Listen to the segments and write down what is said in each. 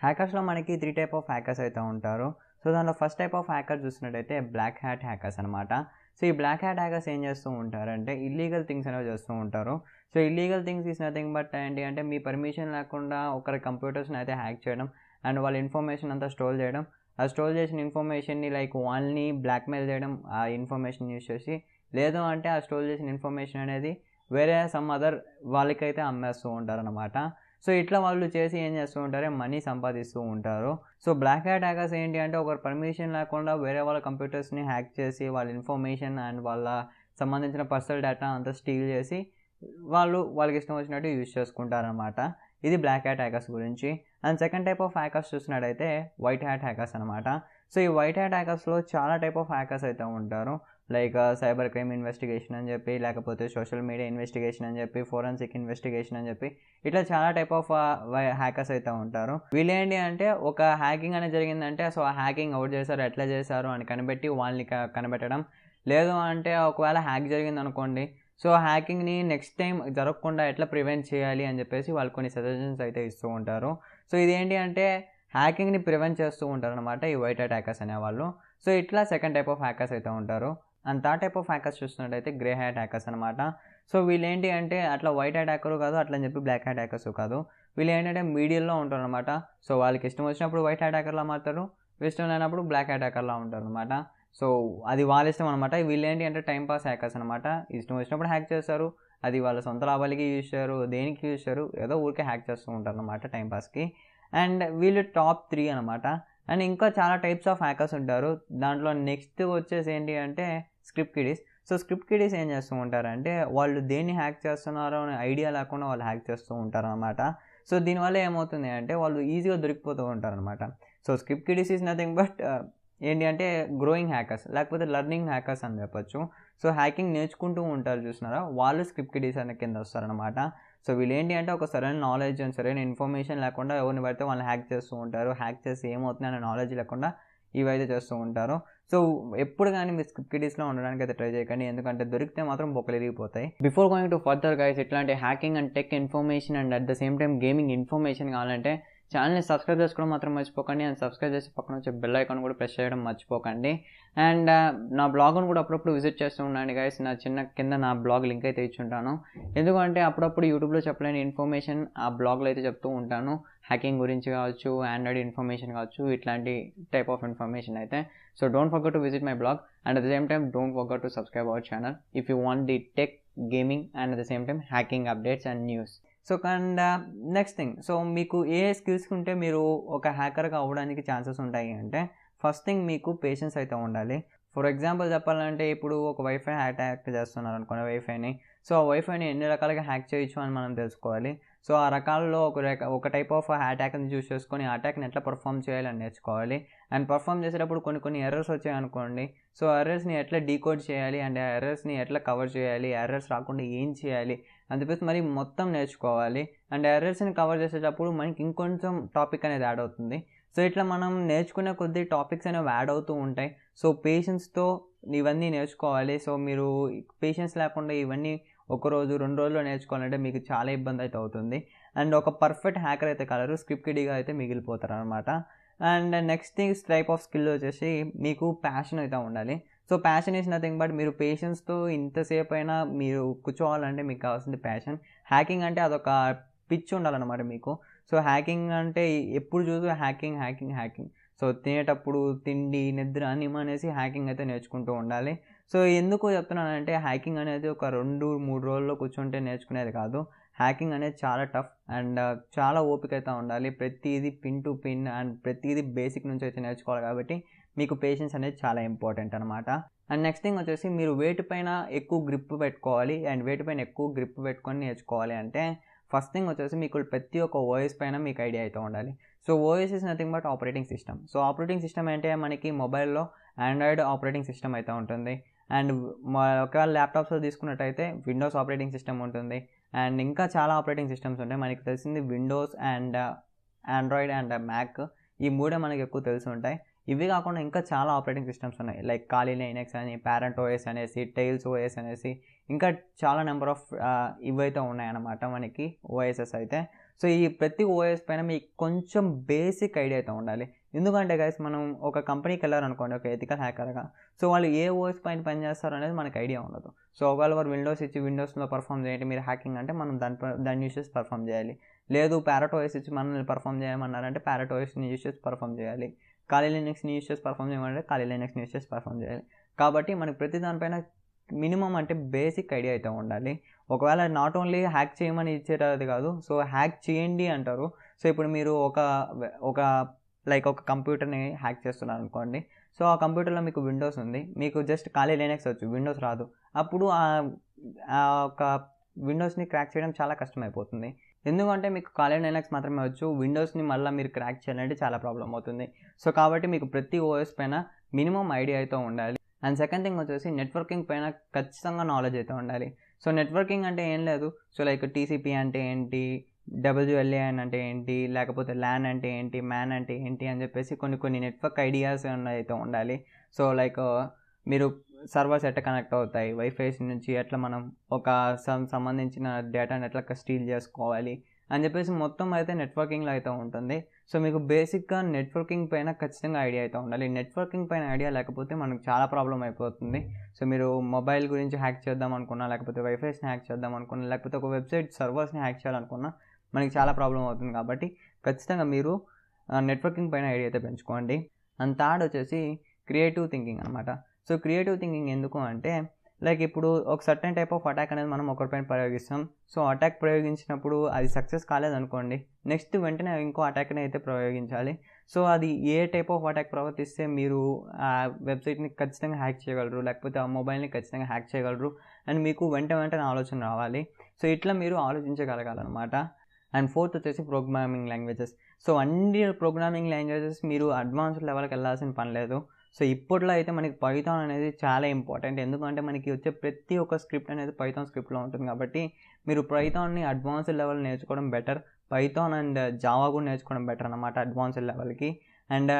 హ్యాకర్స్‌లో మనకి 3 type of hackers అయితే ఉంటారు. సో, దాంట్లో ఫస్ట్ టైప్ ఆఫ్ హ్యాకర్ చూసినట్టయితే బ్లాక్ హ్యాట్ హ్యాకర్స్ అనమాట. సో, ఈ బ్లాక్ హ్యాట్ హ్యాకర్స్ ఏం చేస్తూ ఉంటారంటే ఇల్లీగల్ థింగ్స్ అనేవి చేస్తూ ఉంటారు. So, illegal things is nothing but ఏంటి అంటే మీ పర్మిషన్ లేకుండా ఒకరి కంప్యూటర్స్‌ని అయితే హ్యాక్ చేయడం అండ్ వాళ్ళ ఇన్ఫర్మేషన్ అంతా స్టోర్ చేయడం. ఆ స్టోర్ చేసిన ఇన్ఫర్మేషన్‌ని లైక్ వాళ్ళని బ్లాక్‌మెయిల్ చేయడం ఆ ఇన్ఫర్మేషన్ యూజ్ చేసి. లేదు అంటే ఆ స్టోర్ చేసిన ఇన్ఫర్మేషన్ అనేది వేరే సమ్ అదర్ వాళ్ళకైతే అమ్మేస్తూ ఉంటారనమాట. సో, ఇట్లా వాళ్ళు చేసి ఏం చేస్తూ ఉంటారు మనీ సంపాదిస్తూ ఉంటారు. సో, బ్లాక్ హ్యాట్ హ్యాకర్స్ ఏంటి అంటే ఒకరి పర్మిషన్ లేకుండా వేరే వాళ్ళ కంప్యూటర్స్‌ని హ్యాక్ చేసి వాళ్ళ ఇన్ఫర్మేషన్ అండ్ వాళ్ళ సంబంధించిన పర్సనల్ డేటా అంతా స్టీల్ చేసి వాళ్ళకిష్టం వచ్చినట్టు యూజ్ చేసుకుంటారనమాట. ఇది బ్లాక్ హ్యాట్ హ్యాకర్స్ గురించి. And second type of hackers చూసినట్టయితే వైట్ హ్యాట్ హ్యాకర్స్ అనమాట. సో, ఈ వైట్ హ్యాట్ హ్యాకర్స్‌లో చాలా టైప్ ఆఫ్ హ్యాకర్స్ అయితే ఉంటారు. లైక్ సైబర్ క్రైమ్ ఇన్వెస్టిగేషన్ అని చెప్పి, లేకపోతే సోషల్ మీడియా ఇన్వెస్టిగేషన్ అని చెప్పి, ఫోరెన్సిక్ ఇన్వెస్టిగేషన్ అని చెప్పి, ఇట్లా చాలా టైప్ ఆఫ్ హ్యాకర్స్ అయితే ఉంటారు. వీళ్ళేంటి అంటే ఒక హ్యాకింగ్ అనేది జరిగిందంటే సో, ఆ హ్యాకింగ్ ఎవరు చేశారు, ఎట్లా చేశారు అని కనిపెట్టి వాళ్ళని కనిపెట్టడం. లేదు అంటే ఒకవేళ హ్యాక్ జరిగిందనుకోండి, సో, హ్యాకింగ్‌ని నెక్స్ట్ టైమ్ జరగకుండా ఎట్లా ప్రివెంట్ చేయాలి అని చెప్పేసి వాళ్ళు కొన్ని సజెషన్స్ అయితే ఇస్తూ ఉంటారు. సో, ఇదేంటి అంటే హ్యాకింగ్‌ని ప్రివెంట్ చేస్తూ ఉంటారనమాట ఈ వైట్ హ్యాట్ హ్యాకర్స్ అనేవాళ్ళు. సో, ఇట్లా సెకండ్ టైప్ ఆఫ్ హ్యాకర్స్ అయితే ఉంటారు. And third type of hackers చూస్తున్నట్టయితే గ్రే హ్యాట్ హ్యాకర్స్ అనమాట. సో, వీళ్ళేంటి అంటే అట్లా వైట్ హ్యాట్ హ్యాకరు కాదు, అట్లా అని చెప్పి బ్లాక్ హ్యాట్ హ్యాకర్సు కాదు. వీళ్ళేంటంటే మీడియంలో ఉంటారనమాట. సో, వాళ్ళకి ఇష్టం వచ్చినప్పుడు వైట్ హ్యాట్ హ్యాకర్‌లా మారుతారు. ఇష్టం లేనప్పుడు బ్లాక్ హ్యాట్ హ్యాకర్‌లా ఉంటారనమాట. సో, అది వాళ్ళ ఇష్టం అనమాట. వీళ్ళేంటి అంటే టైమ్ పాస్ హ్యాకర్స్ అనమాట. ఇష్టం వచ్చినప్పుడు హ్యాక్ చేస్తారు. అది వాళ్ళ సొంత లాభాలకి యూజ్ చేయరు, దేనికి యూజ్ చేయరు. ఏదో ఊరికే హ్యాక్ చేస్తూ ఉంటారనమాట టైమ్ పాస్‌కి. అండ్ వీళ్ళు టాప్ 3 అనమాట. అండ్ ఇంకా చాలా టైప్స్ ఆఫ్ హ్యాకర్స్ ఉంటారు. దాంట్లో నెక్స్ట్ వచ్చేసి ఏంటి అంటే స్క్రిప్ట్ కిడీస్. సో, స్క్రిప్ట్ కిడీస్ ఏం చేస్తూ ఉంటారంటే వాళ్ళు దేన్ని హ్యాక్ చేస్తున్నారో అనే ఐడియా లేకుండా వాళ్ళు హ్యాక్ చేస్తూ ఉంటారనమాట. సో, దీనివల్ల ఏమవుతుంది అంటే వాళ్ళు ఈజీగా దొరికిపోతూ ఉంటారనమాట. So, script kiddies is nothing but ఏంటి అంటే గ్రోయింగ్ హ్యాకర్స్ లేకపోతే లెర్నింగ్ హ్యాకర్స్ అని చెప్పొచ్చు. సో, హ్యాకింగ్ నేర్చుకుంటూ ఉంటారు చూసినారా, వాళ్ళు స్క్రిప్ట్ కిడీస్ అనే కింద వస్తారనమాట. సో, వీళ్ళేంటి అంటే ఒక సరైన నాలెడ్జ్ అండ్ సరైన ఇన్ఫర్మేషన్ లేకుండా ఎవరిని పడితే వాళ్ళని హ్యాక్ చేస్తూ ఉంటారు. హ్యాక్ చేసి ఏమవుతుంది అనే నాలెడ్జ్ లేకుండా ఇవైతే చేస్తూ ఉంటారు. సో, ఎప్పుడు గానీ మీరు స్క్రిప్ట్ కిడీస్‌లో ఉండడానికైతే ట్రై చేయకండి. ఎందుకంటే దొరికితే మాత్రం బొక్కలిరిగిపోతాయి. Before going to further guys, ఇట్లాంటి hacking and tech information and at the same time gaming information కావాలంటే ఛానల్‌ని సబ్స్క్రైబ్ చేసుకోవడం మాత్రం మర్చిపోకండి. అండ్ సబ్స్క్రైబ్ చేసి పక్కన వచ్చే బెల్ ఐకాన్ కూడా ప్రెస్ చేయడం మర్చిపోకండి. అండ్ నా బ్లాగ్‌ని కూడా అప్పుడప్పుడు విజిట్ చేస్తూ ఉండండి గైస్. కింద నా బ్లాగ్ లింక్ అయితే ఇచ్చుంటాను. ఎందుకంటే అప్పుడప్పుడు యూట్యూబ్‌లో చెప్పలేని ఇన్ఫర్మేషన్ ఆ బ్లాగ్‌లో అయితే చెప్తూ ఉంటాను. హ్యాకింగ్ గురించి కావచ్చు, ఆండ్రాయిడ్ ఇన్ఫర్మేషన్ కావచ్చు, ఇట్లాంటి టైప్ ఆఫ్ ఇన్ఫర్మేషన్ అయితే. So, don't forget to visit my blog and at the same time don't forget to subscribe our channel if you want the tech, gaming and at the same time hacking updates and news. So, and next thing, so, మీకు ఏ skills ఉంటే మీరు ఒక హ్యాకర్‌గా అవ్వడానికి chances ఉంటాయి అంటే first thing మీకు patience అయితే ఉండాలి. ఫర్ ఎగ్జాంపుల్ చెప్పాలంటే ఇప్పుడు ఒక వైఫై అటాక్ చేస్తున్నారనుకోండి వైఫైని. సో, ఆ వైఫైని ఎన్ని రకాలుగా హ్యాక్ చేయొచ్చు అని మనం తెలుసుకోవాలి. సో, ఆ రకాల్లో ఒక టైప్ ఆఫ్ అటాక్‌ని చూస్ చేసుకొని ఆ అటాక్‌ని ఎట్లా పెర్ఫార్మ్ చేయాలి అని నేర్చుకోవాలి. అండ్ పెర్ఫార్మ్ చేసేటప్పుడు కొన్ని ఎర్రర్స్ వచ్చాయనుకోండి. సో, ఆ ఎర్రర్స్‌ని ఎట్లా డీకోడ్ చేయాలి అండ్ ఆ ఎర్రర్స్‌ని ఎట్లా కవర్ చేయాలి, ఎర్రర్స్ రాకుండా ఏం చేయాలి అని చెప్పేసి మరి మొత్తం నేర్చుకోవాలి. అండ్ ఎర్రర్స్‌ని కవర్ చేసేటప్పుడు మనకి ఇంకొంచెం టాపిక్ అనేది యాడ్ అవుతుంది. సో, ఇట్లా మనం నేర్చుకునే కొద్దీ టాపిక్స్ అనేవి యాడ్ అవుతూ ఉంటాయి. సో, పేషెన్స్‌తో ఇవన్నీ నేర్చుకోవాలి. సో, మీరు పేషెన్స్ లేకుండా ఇవన్నీ ఒక రోజు, 2 రోజుల్లో నేర్చుకోవాలంటే మీకు చాలా ఇబ్బంది అయితే అవుతుంది. అండ్ ఒక పర్ఫెక్ట్ హ్యాకర్ అయితే కాలేరు. స్క్రిప్ట్ కిడీగా అయితే మిగిలిపోతారనమాట. And next type of skill వచ్చేసి మీకు ప్యాషన్ అయితే ఉండాలి. So, passion is nothing but మీరు పేషెన్స్‌తో ఇంతసేపు అయినా మీరు కూర్చోవాలంటే మీకు కావాల్సింది ప్యాషన్. హ్యాకింగ్ అంటే అదొక పిచ్చి ఉండాలన్నమాట మీకు. సో, హ్యాకింగ్ అంటే ఎప్పుడు చూసినా హ్యాకింగ్. సో, తినేటప్పుడు తిండి, నిద్ర అన్నీ మానేసి హ్యాకింగ్ అయితే నేర్చుకుంటూ ఉండాలి. సో, ఎందుకు చెప్తున్నానంటే హ్యాకింగ్ అనేది ఒక 2, 3 రోజుల్లో కూర్చుంటే నేర్చుకునేది కాదు. హ్యాకింగ్ అనేది చాలా టఫ్ అండ్ చాలా ఓపిక అయితే ఉండాలి. ప్రతీది పిన్ టు పిన్ అండ్ ప్రతీది బేసిక్ నుంచి అయితే నేర్చుకోవాలి కాబట్టి మీకు పేషెన్స్ అనేది చాలా ఇంపార్టెంట్ అనమాట. అండ్ నెక్స్ట్ థింగ్ వచ్చేసి మీరు వేటి పైన ఎక్కువ గ్రిప్ పెట్టుకోవాలి అండ్ వేటి పైన ఎక్కువ గ్రిప్ పెట్టుకొని నేర్చుకోవాలి అంటే ఫస్ట్ థింగ్ వచ్చేసి మీకు ప్రతి ఒక్క ఓఎస్ పైన మీకు ఐడియా అయితే ఉండాలి. So, OS is nothing but operating system. So, operating system అంటే మనకి మొబైల్‌లో ఆండ్రాయిడ్ ఆపరేటింగ్ సిస్టమ్ అయితే ఉంటుంది. అండ్ ఒకవేళ ల్యాప్‌టాప్స్‌లో తీసుకున్నట్టయితే విండోస్ ఆపరేటింగ్ సిస్టమ్ ఉంటుంది. అండ్ ఇంకా చాలా ఆపరేటింగ్ సిస్టమ్స్ ఉంటాయి. మనకి తెలిసింది Windows and Android and Mac. ఈ మూడే మనకు ఎక్కువ తెలిసి ఉంటాయి. ఇవి కాకుండా ఇంకా చాలా ఆపరేటింగ్ సిస్టమ్స్ ఉన్నాయి. లైక్ కాలీ లైనక్స్ అని, పేరెంట్ ఓఎస్ అనేసి, టైల్స్ ఓఎస్ అనేసి ఇంకా చాలా నెంబర్ ఆఫ్ ఇవైతే ఉన్నాయన్నమాట మనకి ఓఎసెస్ అయితే. సో ఈ ప్రతి ఓఎస్ పైన మీకు కొంచెం బేసిక్ ఐడియా అయితే ఉండాలి. ఎందుకంటే గైస్ మనం ఒక కంపెనీకి వెళ్ళారనుకోండి ఒక ఎథికల్ హ్యాకర్గా, సో వాళ్ళు ఏ ఓఎస్ పైన పనిచేస్తారు అనేది మనకు ఐడియా ఉండదు. సో ఒకవేళ వారు విండోస్ ఇచ్చి విండోస్లో పర్ఫామ్ చేయండి మీరు హ్యాకింగ్ అంటే మనం దాన్ని యూస్ చేసి పర్ఫామ్ చేయాలి. లేదు ప్యారెట్ ఓఎస్ ఇచ్చి మనల్ని పర్ఫామ్ చేయమన్నారంటే ప్యారెట్ ఓఎస్ని యూస్ చేసి పర్ఫామ్ చేయాలి. ఖాళీ లినక్స్ని యూస్ చేసి పర్ఫామ్ చేయమంటే ఖాళీ లినక్స్ని యూస్ చేసి పర్ఫామ్ చేయాలి. కాబట్టి మనకి ప్రతి దానిపైన మినిమం అంటే బేసిక్ ఐడియా అయితే ఉండాలి. ఒకవేళ నాట్ ఓన్లీ హ్యాక్ చేయమని ఇచ్చేది కాదు, సో హ్యాక్ చేయండి అంటారు. సో ఇప్పుడు మీరు ఒక ఒక కంప్యూటర్ని హ్యాక్ చేస్తున్నారు అనుకోండి. సో ఆ కంప్యూటర్లో మీకు విండోస్ ఉంది, మీకు జస్ట్ ఖాళీ లినక్స్ వచ్చు, విండోస్ రాదు. అప్పుడు ఒక విండోస్ని క్రాక్ చేయడం చాలా కష్టమైపోతుంది. ఎందుకంటే మీకు ఖాళీ లినక్స్ మాత్రమే వచ్చు, విండోస్ని మళ్ళీ మీరు క్రాక్ చేయాలంటే చాలా ప్రాబ్లం అవుతుంది. సో కాబట్టి మీకు ప్రతి ఓఎస్ పైన మినిమం ఐడియా అయితే ఉండాలి. అండ్ సెకండ్ థింగ్ వచ్చేసి నెట్వర్కింగ్ పైన ఖచ్చితంగా నాలెడ్జ్ అయితే ఉండాలి. సో నెట్వర్కింగ్ అంటే ఏం లేదు, సో టీసీపీ అంటే ఏంటి, WLAN అంటే ఏంటి, లేకపోతే ల్యాన్ అంటే ఏంటి, మ్యాన్ అంటే ఏంటి అని చెప్పేసి కొన్ని నెట్వర్క్ ఐడియాస్ అయితే ఉండాలి. సో మీరు సర్వర్స్ ఎట్లా కనెక్ట్ అవుతాయి, వైఫై నుంచి ఎట్లా మనం ఒక సంబంధించిన డేటాని ఎట్లా స్టీల్ చేసుకోవాలి అని చెప్పేసి మొత్తం అయితే నెట్వర్కింగ్లో అయితే ఉంటుంది. సో మీకు బేసిక్గా నెట్వర్కింగ్ పైన ఖచ్చితంగా ఐడియా అయితే ఉండాలి. నెట్వర్కింగ్ పైన ఐడియా లేకపోతే మనకు చాలా ప్రాబ్లం అయిపోతుంది. సో మీరు మొబైల్ గురించి హ్యాక్ చేద్దాం అనుకున్నా, లేకపోతే వైఫైస్ని హ్యాక్ చేద్దాం అనుకున్నా, లేకపోతే ఒక వెబ్సైట్ సర్వర్స్ని హ్యాక్ చేయాలనుకున్నా మనకి చాలా ప్రాబ్లం అవుతుంది. కాబట్టి ఖచ్చితంగా మీరు నెట్వర్కింగ్ పైన ఐడియా అయితే పెంచుకోండి. అండ్ థర్డ్ వచ్చేసి క్రియేటివ్ థింకింగ్ అనమాట. సో క్రియేటివ్ థింకింగ్ ఎందుకు అంటే ఇప్పుడు ఒక సర్టెన్ టైప్ ఆఫ్ అటాక్ అనేది మనం ఒకరిపైన ప్రయోగిస్తాం. సో అటాక్ ప్రయోగించినప్పుడు అది సక్సెస్ కాలేదనుకోండి, నెక్స్ట్ వెంటనే ఇంకో అటాక్ని అయితే ప్రయోగించాలి. సో అది ఏ టైప్ ఆఫ్ అటాక్ ప్రవర్తిస్తే మీరు ఆ వెబ్సైట్ని ఖచ్చితంగా హ్యాక్ చేయగలరు, లేకపోతే ఆ మొబైల్ని ఖచ్చితంగా హ్యాక్ చేయగలరు అని మీకు వెంటనే ఆలోచన రావాలి. సో ఇట్లా మీరు ఆలోచించగలగాలన్నమాట. అండ్ ఫోర్త్ వచ్చేసి ప్రోగ్రామింగ్ లాంగ్వేజెస్. సో అన్ని ప్రోగ్రామింగ్ లాంగ్వేజెస్ మీరు అడ్వాన్స్డ్ లెవెల్కి వెళ్ళాల్సిన పని లేదు. సో ఇప్పట్లో అయితే మనకి పైథాన్ అనేది చాలా ఇంపార్టెంట్. ఎందుకంటే మనకి వచ్చే ప్రతి ఒక్క స్క్రిప్ట్ అనేది పైథాన్ స్క్రిప్ట్లో ఉంటుంది. కాబట్టి మీరు పైథాన్ని అడ్వాన్స్డ్ లెవెల్ నేర్చుకోవడం బెటర్. పైథాన్ అండ్ జావా కూడా నేర్చుకోవడం బెటర్ అన్నమాట అడ్వాన్స్డ్ లెవెల్కి. అండ్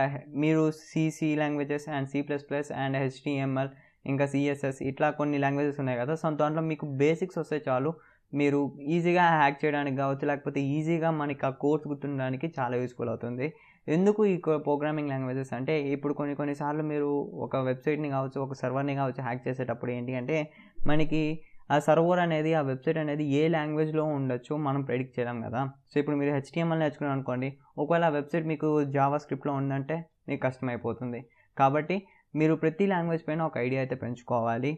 మీరు C languages and C++ and HTML ఇంకా CSS ఇట్లా కొన్ని లాంగ్వేజెస్ ఉన్నాయి కదా. సో దాంట్లో మీకు బేసిక్స్ వస్తే చాలు, మీరు ఈజీగా హ్యాక్ చేయడానికి కావచ్చు, లేకపోతే ఈజీగా మనకి ఆ కోర్స్ గుర్తుండడానికి చాలా యూస్ఫుల్ అవుతుంది. ఎందుకు ఈ ప్రోగ్రామింగ్ లాంగ్వేజెస్ అంటే ఇప్పుడు కొన్నిసార్లు మీరు ఒక వెబ్సైట్ని కావచ్చు, ఒక సర్వర్ని కావచ్చు హ్యాక్ చేసేటప్పుడు ఏంటి అంటే మనకి ఆ సర్వర్ అనేది, ఆ వెబ్సైట్ అనేది ఏ లాంగ్వేజ్లో ఉండొచ్చు మనం ప్రెడిక్ట్ చేయలేం కదా. సో ఇప్పుడు మీరు HTML నేర్చుకున్నాం అనుకోండి, ఒకవేళ ఆ వెబ్సైట్ మీకు జావా స్క్రిప్ట్లో ఉందంటే మీకు కష్టమైపోతుంది. కాబట్టి మీరు ప్రతి లాంగ్వేజ్ పైన ఒక ఐడియా అయితే పెంచుకోవాలి.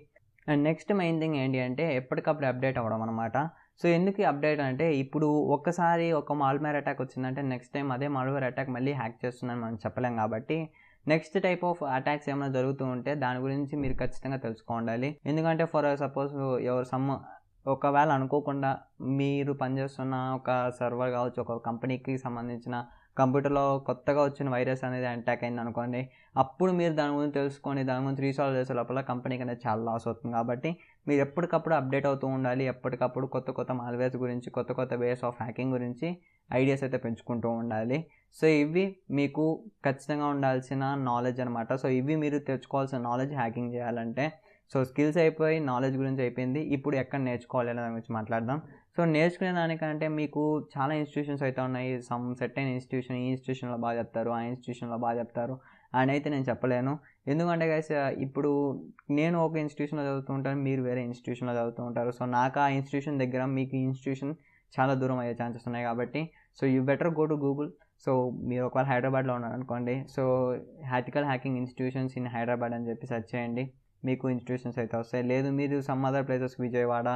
అండ్ నెక్స్ట్ మెయిన్ థింగ్ ఏంటి అంటే ఎప్పటికప్పుడు అప్డేట్ అవ్వడం అనమాట. సో ఎందుకు అప్డేట్ అంటే ఇప్పుడు ఒక్కసారి ఒక మాల్వేర్ అటాక్ వచ్చిందంటే నెక్స్ట్ టైం అదే మాల్వేర్ అటాక్ మళ్ళీ హ్యాక్ చేస్తుందని మనం చెప్పలేం. కాబట్టి నెక్స్ట్ టైప్ ఆఫ్ అటాక్స్ ఏమైనా జరుగుతూ ఉంటే దాని గురించి మీరు ఖచ్చితంగా తెలుసుకోవాలి. ఎందుకంటే ఫర్ సపోజ్ ఒకవేళ అనుకోకుండా మీరు పనిచేస్తున్న ఒక సర్వర్ కావచ్చు, ఒక కంపెనీకి సంబంధించిన కంప్యూటర్లో కొత్తగా వచ్చిన వైరస్ అనేది అటాక్ అయింది అనుకోండి, అప్పుడు మీరు దాని గురించి తెలుసుకొని దాని గురించి రీసాల్వ్ చేసే లోపల కంపెనీకి అనేది చాలా లాస్ అవుతుంది. కాబట్టి మీరు ఎప్పటికప్పుడు అప్డేట్ అవుతూ ఉండాలి. ఎప్పటికప్పుడు కొత్త మాల్వేర్స్ గురించి, కొత్త వేస్ ఆఫ్ హ్యాకింగ్ గురించి ఐడియాస్ అయితే పెంచుకుంటూ ఉండాలి. సో ఇవి మీకు ఖచ్చితంగా ఉండాల్సిన నాలెడ్జ్ అనమాట. సో ఇవి మీరు తెచ్చుకోవాల్సిన నాలెడ్జ్ హ్యాకింగ్ చేయాలంటే. సో స్కిల్స్ అయిపోయి, నాలెడ్జ్ గురించి అయిపోయింది. ఇప్పుడు ఎక్కడ నేర్చుకోవాలి అనే దాని గురించి మాట్లాడదాం. సో నేర్చుకునే దానికంటే మీకు చాలా ఇన్స్టిట్యూషన్స్ అయితే ఉన్నాయి. సమ్ సెట్ అయిన ఇన్స్టిట్యూషన్, ఈ ఇన్స్టిట్యూషన్లో బాగా చెప్తారు, ఆ ఇన్స్టిట్యూషన్లో బాగా చెప్తారు అని అయితే నేను చెప్పలేను. ఎందుకంటే గైస్ ఇప్పుడు నేను ఒక ఇన్స్టిట్యూషన్లో చదువుతూ ఉంటాను, మీరు వేరే ఇన్స్టిట్యూషన్లో చదువుతూ ఉంటారు. సో నాకు ఆ ఇన్స్టిట్యూషన్ దగ్గర మీకు ఈ ఇన్స్టిట్యూషన్ చాలా దూరం అయ్యే ఛాన్సెస్ ఉన్నాయి. కాబట్టి so you better go to Google. So మీరు ఒకవేళ హైదరాబాద్లో ఉన్నారనుకోండి, so ethical hacking institutions in Hyderabad అని చెప్పి సెర్చ్ చేయండి, మీకు ఇన్స్టిట్యూషన్స్ అయితే వస్తాయి. లేదు మీరు some other places, Vijayawada,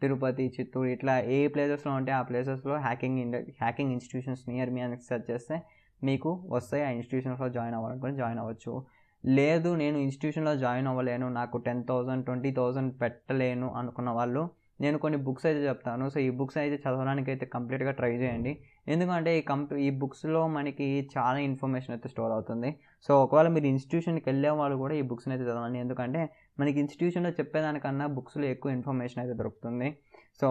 Tirupati, Chittoor ఇట్లా ఏ ప్లేసెస్లో ఉంటే ఆ ప్లేసెస్లో హ్యాకింగ్ ఇన్స్టిట్యూషన్స్ నియర్ మీ అని సెర్చ్ చేస్తే మీకు వస్తాయి. ఆ ఇన్స్టిట్యూషన్స్లో జాయిన్ అవ్వాలనుకుని జాయిన్ అవ్వచ్చు. లేదు నేను ఇన్స్టిట్యూషన్లో జాయిన్ అవ్వలేను, నాకు 10,000 20,000 పెట్టలేను అనుకున్న వాళ్ళు నేను కొన్ని బుక్స్ అయితే చెప్తాను. సో ఈ బుక్స్ అయితే చదవడానికి అయితే కంప్లీట్గా ట్రై చేయండి. ఎందుకంటే ఈ బుక్స్లో మనకి చాలా ఇన్ఫర్మేషన్ అయితే స్టోర్ అవుతుంది. సో ఒకవేళ మీరు ఇన్స్టిట్యూషన్కి వెళ్ళే వాళ్ళు కూడా ఈ బుక్స్ని అయితే చదవండి. ఎందుకంటే మనకి ఇన్స్టిట్యూషన్లో చెప్పేదానికన్నా బుక్స్లో ఎక్కువ ఇన్ఫర్మేషన్ అయితే దొరుకుతుంది. సో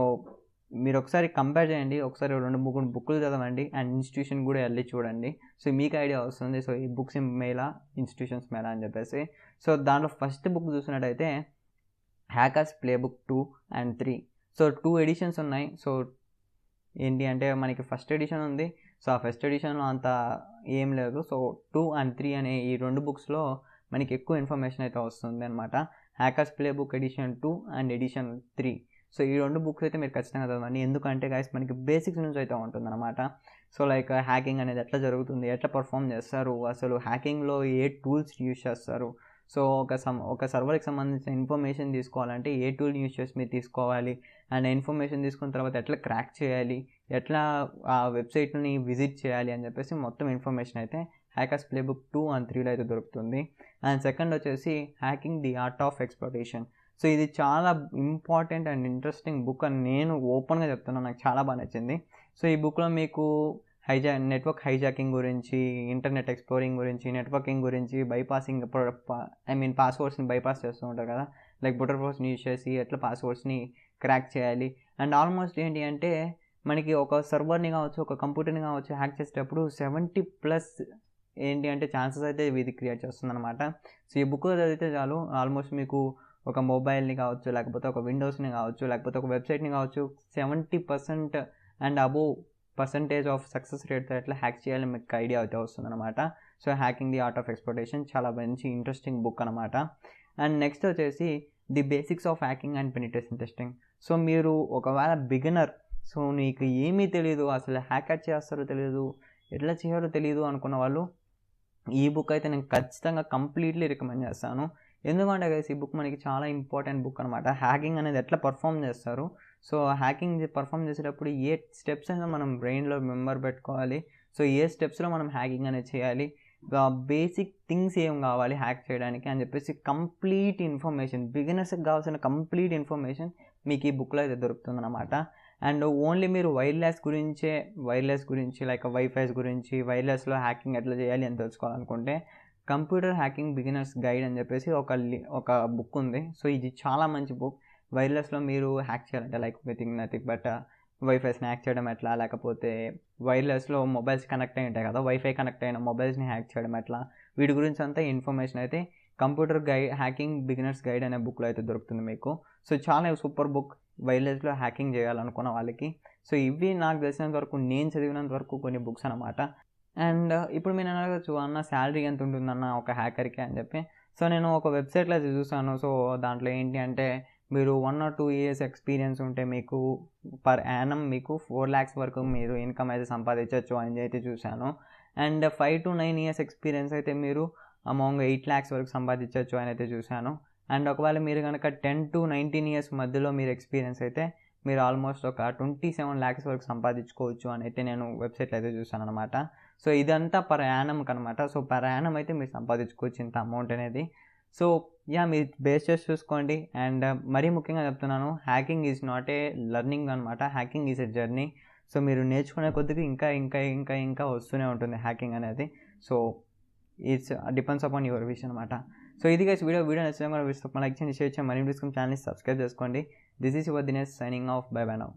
మీరు ఒకసారి కంపేర్ చేయండి, ఒకసారి 2-3 బుక్లు చదవండి అండ్ ఇన్స్టిట్యూషన్ కూడా వెళ్ళి చూడండి. సో మీకు ఐడియా వస్తుంది. సో ఈ బుక్స్ మేలా, ఇన్స్టిట్యూషన్స్ మేలా అని చెప్పేసి. సో దాంట్లో ఫస్ట్ బుక్ చూసినట్టయితే hackers playbook 2 and 3. So 2 editions ఉన్నాయి. సో ఏంటి అంటే మనకి ఫస్ట్ ఎడిషన్ ఉంది. సో ఆ ఫస్ట్ ఎడిషన్‌లో అంత ఏం లేదు. సో 2 అండ్ 3 అనే ఈ 2 బుక్స్‌లో మనకి ఎక్కువ ఇన్ఫర్మేషన్ అయితే వస్తుందనమాట. Hackers play book edition 2 and edition 3. So ఈ 2 బుక్స్ అయితే మీరు ఖచ్చితంగా చదవండి. ఎందుకంటే గైస్ మనకి బేసిక్స్ నుంచి అయితే ఉంటుందన్నమాట. సో లైక్ హ్యాకింగ్ అనేది ఎట్లా జరుగుతుంది, ఎట్లా పర్ఫార్మ్ చేస్తారు, అసలు హ్యాకింగ్‌లో ఏ టూల్స్ యూజ్ చేస్తారు, సో ఒక సర్వర్‌కి సంబంధించిన ఇన్ఫర్మేషన్ తీసుకోవాలంటే ఏ టూల్ యూజ్ చేసి మీరు తీసుకోవాలి, అండ్ ఇన్ఫర్మేషన్ తీసుకున్న తర్వాత ఎట్లా క్రాక్ చేయాలి, ఎట్లా ఆ వెబ్సైట్‌ని విజిట్ చేయాలి అని చెప్పేసి మొత్తం ఇన్ఫర్మేషన్ అయితే హ్యాకర్స్ ప్లే బుక్ 2 అండ్ 3లో అయితే దొరుకుతుంది. అండ్ సెకండ్ వచ్చేసి hacking the art of exploitation. So ఇది చాలా ఇంపార్టెంట్ అండ్ ఇంట్రెస్టింగ్ బుక్ అని నేను ఓపెన్‌గా చెప్తున్నాను. నాకు చాలా బాగా నచ్చింది. సో ఈ బుక్‌లో మీకు నెట్వర్క్ హైజాకింగ్ గురించి, ఇంటర్నెట్ ఎక్స్‌ప్లోరింగ్ గురించి, నెట్వర్కింగ్ గురించి, బైపాసింగ్ పాస్వర్డ్స్‌ని బైపాస్ చేస్తూ ఉంటారు కదా! లైక్ బ్రూట్ ఫోర్స్‌ని యూజ్ చేసి ఎట్లా పాస్వర్డ్స్‌ని క్రాక్ చేయాలి. అండ్ ఆల్మోస్ట్ ఏంటి అంటే మనకి ఒక సర్వర్‌ని కావచ్చు, ఒక కంప్యూటర్‌ని కావచ్చు హ్యాక్ చేసేటప్పుడు 70+ ఏంటి అంటే ఛాన్సెస్ అయితే ఇది క్రియేట్ చేస్తుందనమాట. సో ఈ బుక్ చదివితే చాలు ఆల్మోస్ట్ మీకు ఒక మొబైల్‌ని కావచ్చు, లేకపోతే ఒక విండోస్‌ని కావచ్చు, లేకపోతే ఒక వెబ్‌సైట్‌ని కావచ్చు 70% and above percentage of success రేట్‌తో ఎట్లా హ్యాక్ చేయాలని మీకు ఐడియా అయితే వస్తుందనమాట. So hacking the art of exploitation చాలా మంచి ఇంట్రెస్టింగ్ బుక్ అనమాట. అండ్ నెక్స్ట్ వచ్చేసి the basics of hacking and penetration testing. So మీరు ఒకవేళ బిగినర్, సో నీకు ఏమీ తెలీదు, అసలు హ్యాక్ ఎట్లా చేస్తారో తెలీదు, ఎట్లా చేయాలో తెలీదు అనుకున్న వాళ్ళు ఈ బుక్ అయితే నేను ఖచ్చితంగా కంప్లీట్లీ రికమెండ్ చేస్తాను. ఎందుకంటే గైస్ ఈ బుక్ మనకి చాలా ఇంపార్టెంట్ బుక్ అనమాట. హ్యాకింగ్ అనేది ఎట్లా పర్ఫామ్ చేస్తారు, సో హ్యాకింగ్ పర్ఫామ్ చేసేటప్పుడు ఏ స్టెప్స్ అయినా మనం బ్రెయిన్లో పెట్టుకోవాలి, సో ఏ స్టెప్స్లో మనం హ్యాకింగ్ అనేది చేయాలి, బేసిక్ థింగ్స్ ఏం కావాలి హ్యాక్ చేయడానికి అని చెప్పేసి కంప్లీట్ ఇన్ఫర్మేషన్, బిగినర్స్కి కావాల్సిన కంప్లీట్ ఇన్ఫర్మేషన్ మీకు ఈ బుక్లో అయితే దొరుకుతుందన్నమాట. అండ్ ఓన్లీ మీరు వైర్లెస్ గురించి లైక్ వైఫైస్ గురించి, వైర్లెస్లో హ్యాకింగ్ ఎట్లా చేయాలి అని తెలుసుకోవాలనుకుంటే కంప్యూటర్ హ్యాకింగ్ బిగినర్స్ గైడ్ అని చెప్పేసి ఒక బుక్ ఉంది. సో ఇది చాలా మంచి బుక్. వైర్లెస్లో మీరు హ్యాక్ చేయాలంటే లైక్ నథింగ్ బట్ వైఫైస్ని హ్యాక్ చేయడం ఎట్లా, లేకపోతే వైర్లెస్లో మొబైల్స్ కనెక్ట్ అయి ఉంటాయి కదా, వైఫై కనెక్ట్ అయిన మొబైల్స్ని హ్యాక్ చేయడం ఎట్లా, వీటి గురించి అంతా ఇన్ఫర్మేషన్ అయితే కంప్యూటర్ హ్యాకింగ్ బిగినర్స్ గైడ్ అనే బుక్లో అయితే దొరుకుతుంది మీకు. సో చాలా సూపర్ బుక్ వైర్లెస్లో హ్యాకింగ్ చేయాలనుకున్న వాళ్ళకి. సో ఇవి నాకు తెలిసినంత వరకు, నేను చదివినంత వరకు కొన్ని బుక్స్ అనమాట. అండ్ ఇప్పుడు మీరు అడగచ్చు, అన్న శాలరీ ఎంత ఉంటుందన్న ఒక హ్యాకర్కి అని చెప్పి. సో నేను ఒక వెబ్సైట్లో అయితే చూసాను. సో దాంట్లో ఏంటి అంటే మీరు 1 or 2 years ఎక్స్పీరియన్స్ ఉంటే మీకు పర్ యానం మీకు 4 lakhs వరకు మీరు ఇన్కమ్ అయితే సంపాదించవచ్చు అని అయితే చూశాను. అండ్ 5 to 9 years ఎక్స్పీరియన్స్ అయితే మీరు అమౌంట్ 8 lakhs వరకు సంపాదించవచ్చు అని అయితే చూశాను. అండ్ ఒకవేళ మీరు కనుక 10 to 19 years మధ్యలో మీరు ఎక్స్పీరియన్స్ అయితే మీరు ఆల్మోస్ట్ ఒక 27 lakhs వరకు సంపాదించుకోవచ్చు అని అయితే నేను వెబ్సైట్లో అయితే చూశాను అనమాట. సో ఇదంతా పర్ యానంకి అనమాట. సో పర్ యానం అయితే మీరు సంపాదించుకోవచ్చు ఇంత అమౌంట్ అనేది. సో మీరు బేస్ చేసి చూసుకోండి. అండ్ మరీ ముఖ్యంగా చెప్తున్నాను, hacking is not a learning అనమాట, hacking is a journey. So మీరు నేర్చుకునే కొద్దిగా ఇంకా ఇంకా ఇంకా ఇంకా వస్తూనే ఉంటుంది హ్యాకింగ్ అనేది. So it's depends upon your wish అనమాట. సో ఇది గైస్ వీడియో నచ్చడం కూడా లైక్ చేయండి, షేర్ చేయండి, మరిన్ని వీడియోస్ ఛానల్ని సబ్స్క్రైబ్ చేసుకోండి. This is your Dinesh signing off. By by now.